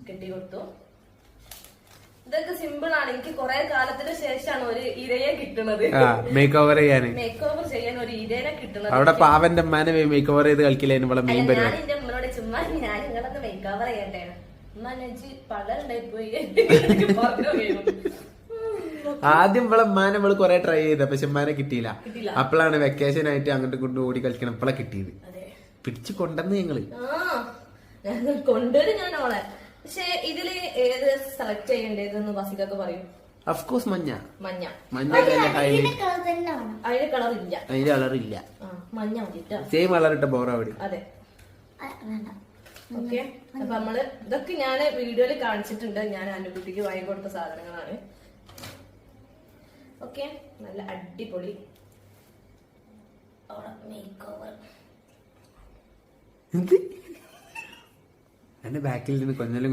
കെട്ടി കൊടുത്തു. ഇതൊക്കെ സിമ്പിൾ ആണ്. എനിക്ക് കുറെ കാലത്തിന് ശേഷമാണ് ഒരു ഇരയെ കിട്ടുന്നത്. മേക്ക് ഓവർ ചെയ്യാൻ ഒരു ഇരയെ കിട്ടുന്നത്. അവിടെ പാവന്റെ അമ്മാനെ മേക്ക് ഓവർ ചെയ്ത് കളിക്കില്ലായിരുന്നു ഇവിടെ മെയിൻ പരിപാടി. ഞാൻ എന്റെ അമ്മനോട് ചുമ്മാ ഞാൻ നിങ്ങളൊന്ന് മേക്ക് ഓവർ ചെയ്യട്ടെ, ഉമ്മ പള്ളറുണ്ടായി പോയി. ആദ്യം ഇവിടെ ഉമ്മാനെ നമ്മള് കൊറേ ട്രൈ ചെയ്ത, പക്ഷെ ഉമ്മാനെ കിട്ടിയില്ല. അപ്പോഴാണ് വെക്കേഷൻ ആയിട്ട് അങ്ങോട്ട് കൊണ്ട് ഓടി കളിക്കണം. ഇപ്പളാ കിട്ടിയത്. പിടിച്ചു കൊണ്ടുവന്ന് ഞങ്ങള് കൊണ്ടുവരും ഞാൻ അവളെ. പക്ഷെ ഇതില് ഏത് സെലക്ട് ചെയ്യേണ്ടതെന്ന് വസികൊക്കെ പറയും. അഫ്കോഴ്സ് മഞ്ഞ. മഞ്ഞ അതിന് കളർ ഇല്ല. അതിന്റെ കളറില്ല. മഞ്ഞ മതിട്ടോ. സെയിം കളർ ഇട്ട ബോറാവടി. അതെ. ഓക്കെ. അപ്പൊ നമ്മള് ഇതൊക്കെ ഞാൻ വീഡിയോയിൽ കാണിച്ചിട്ടുണ്ട്. ഞാൻ അനുകുട്ടിക്ക് വാങ്ങി കൊടുത്ത സാധനങ്ങളാണ്. ഓക്കെ. നല്ല അടിപൊളി മേക്ക് ഓവർ. എന്റെ ബാക്കിൽ നിന്ന് കൊഞ്ഞാലും